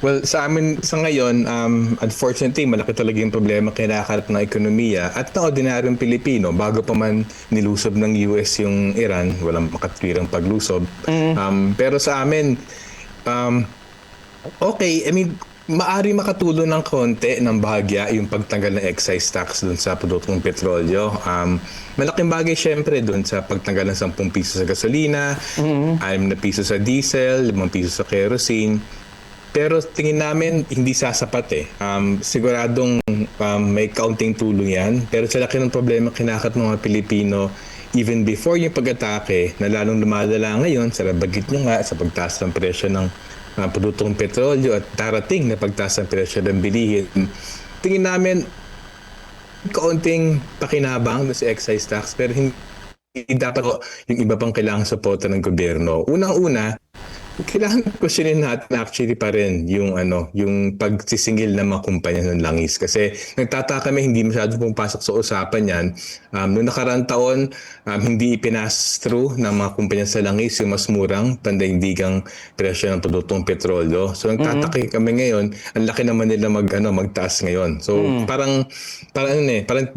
Well, sa amin sa ngayon, unfortunately, malaki talaga yung problema kinakaharap ng ekonomiya at ng ordinaryong Pilipino. Bago pa man nilusob ng US yung Iran, walang makatwirang paglusob. Pero sa amin, um, okay, I mean, maari makatulong ng konti ng bahagya yung pagtanggal ng excise tax dun sa produktong petrolyo. Malaking bagay syempre dun sa pagtanggal ng 10 piso sa gasolina, 6 na piso sa diesel, 5 piso sa kerosene. Pero tingin namin hindi sasapat eh. Siguradong may kaunting tulong yan. Pero sa laki ng problema kinakat ng mga Pilipino, even before yung pag-atake, na lalong lumalala ngayon, sa bagit nyo nga, sa pagtaas ng presyo ng produktong petrolyo at darating na pagtaas ng presyo ng bilihin, tingin namin kaunting pakinabang sa excise tax pero hindi dapat yung iba pang kailangan suporta ng gobyerno. Unang-una, kailangan questionin natin actually pa rin yung yung pagsisingil ng mga kumpanya ng langis kasi nagtataka kami hindi masyado pumapasok sa usapan yan. Noong nakaraang taon, hindi ipinas through ng mga kumpanya sa langis yung mas murang pandaigdigang presyo ng produktong petrolyo. So nagtataka kami ngayon, ang laki naman nila magtaas ngayon. So parang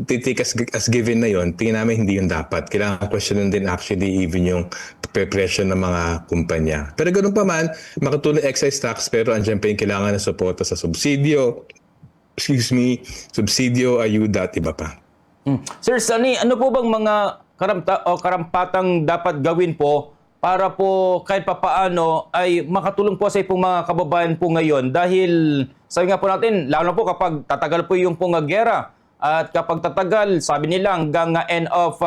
take as given na yon, tingin namin hindi yun dapat. Kailangan questionin din actually even yung presyo ng mga kumpanya. Pero ganun pa man, makatulong excise tax pero andyan pa yung kailangan na suporta sa subsidio, subsidio, ayuda at iba pa. Sir Sunny, ano po bang mga karampatang dapat gawin po para po kahit papaano ay makatulong po sa pong mga kababayan po ngayon? Dahil sabi nga po natin, lalo na po kapag tatagal po yung pong gera at kapag tatagal, sabi nila hanggang end of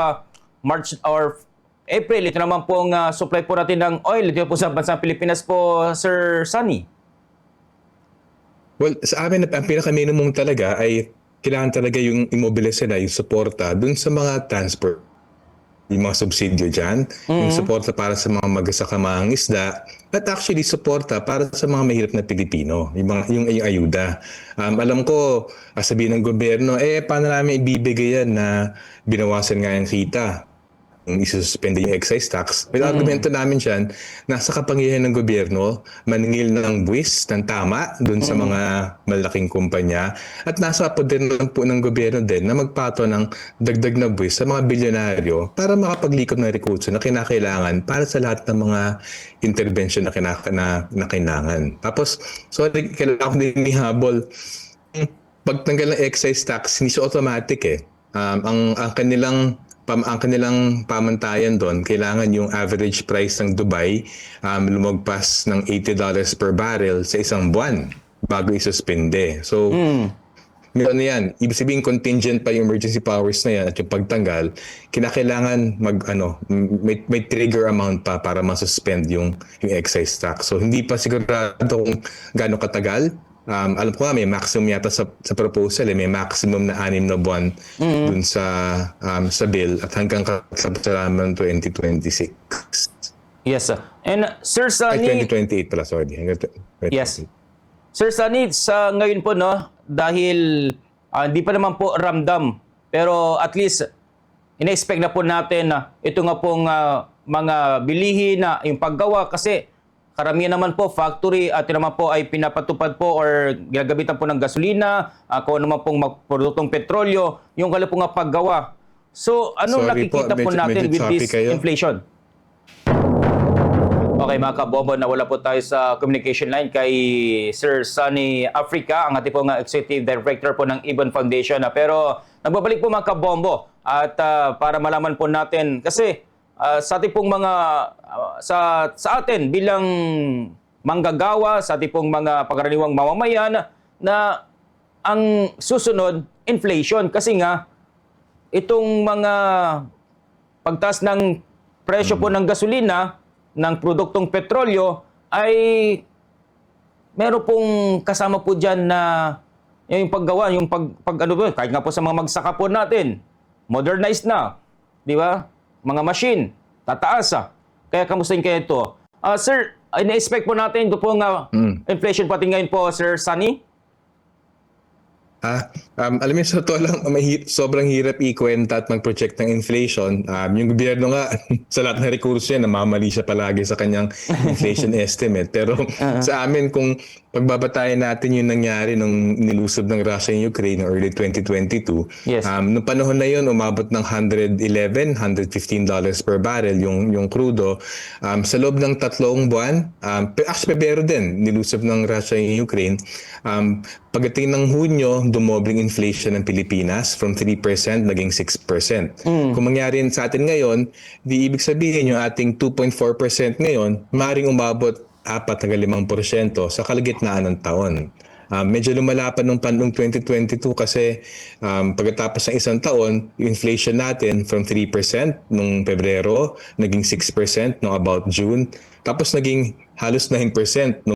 March or April, ito naman pong supply po natin ng oil dito po sa bansang Pilipinas po, Sir Sunny. Well, sa amin, ang pinaka-minimum talaga ay kailangan talaga yung immobilize na yung suporta dun sa mga transport, yung mga subsidio dyan, yung suporta para sa mga magsasakamaang isda, at actually suporta para sa mga mahirap na Pilipino, yung ayuda. Alam ko, sabihin ng gobyerno, paano namin ibibigay yan na binawasan nga yung kita? Isususpende yung excise tax. May argumento namin dyan, nasa kapangyarihan ng gobyerno, maningil ng buwis, ng tama, dun sa mga malaking kumpanya, at nasa po din po ng gobyerno din na magpato ng dagdag na buwis sa mga bilyonaryo para makapaglikot ng rekurso na kinakailangan para sa lahat ng mga intervention na kailangan. Tapos, sorry, kailangan ko din ihabol. Pagtanggal ng excise tax, hindi siya automatic eh. Ang kanilang pamantayan doon, kailangan yung average price ng Dubai lumagpas ng $80 per barrel sa isang buwan bago isuspende. So, yan. Ibig sabihin contingent pa yung emergency powers na yan at yung pagtanggal, kinakailangan may trigger amount pa para masuspend yung excise tax. So, hindi pa sigurado kung gaano katagal. Alam ko nga may maximum yata sa proposal, may maximum na 6 na buwan dun sa bill at hanggang kasalaman 2026. Yes, sir. And Sir Sunny... 2028 pala, sorry. Yes. Sir Sunny, sa ngayon po, no, dahil hindi pa naman po ramdam, pero at least ina-expect na po natin na ito nga pong mga bilihin na yung paggawa kasi karamihan naman po factory at naman po ay pinapatupad po or ginagamitan po ng gasolina, kung ano man pong produktong petrolyo, yung kala po nga paggawa. So, anong nakikita po natin with this inflation? Okay mga kabombo, nawala po tayo sa communication line kay Sir Sunny Africa, ang ating pong Executive Director po ng Ibon Foundation. Pero nagbabalik po mga kabombo at para malaman po natin, kasi sa ating pong mga sa atin bilang manggagawa, sa ating pong mga pangkaraniwang mamamayan na ang susunod inflation kasi nga itong mga pagtaas ng presyo po ng gasolina, ng produktong petrolyo ay meron pong kasama po diyan na yung paggawa, yung kahit nga po sa mga magsaka po natin, modernized na, di ba? Mga machine, tataas Kaya kamustahin kayo ito? Sir, ina-expect po natin ito pong inflation pati ngayon po, Sir Sunny? Alam mo, sa totoo lang, sobrang hirap ikwenta at mag-project ng inflation. Yung gobyerno nga, sa lahat ng rekurso yan, namamali siya palagi sa kanyang inflation estimate. Pero sa amin, kung pagbabatayan natin yung nangyari nung nilusob ng Russia and Ukraine noong early 2022, Yes. noong panahon na yun, umabot ng $115 per barrel yung crudo. Sa loob ng 3 buwan, actually Pebrero din, nilusob ng Russia and Ukraine. Pagdating ng Hunyo, dumobling inflation ng Pilipinas from 3% naging 6%. Kung mangyari sa atin ngayon, di ibig sabihin yung ating 2.4% ngayon, maaaring umabot 4.5% sa kalagitnaan ng taon. Medyo lumalapan nung pandong 2022 kasi pagkatapos ng isang taon, yung inflation natin from 3% nung Pebrero, naging 6% nung about June, tapos naging halos 9% nung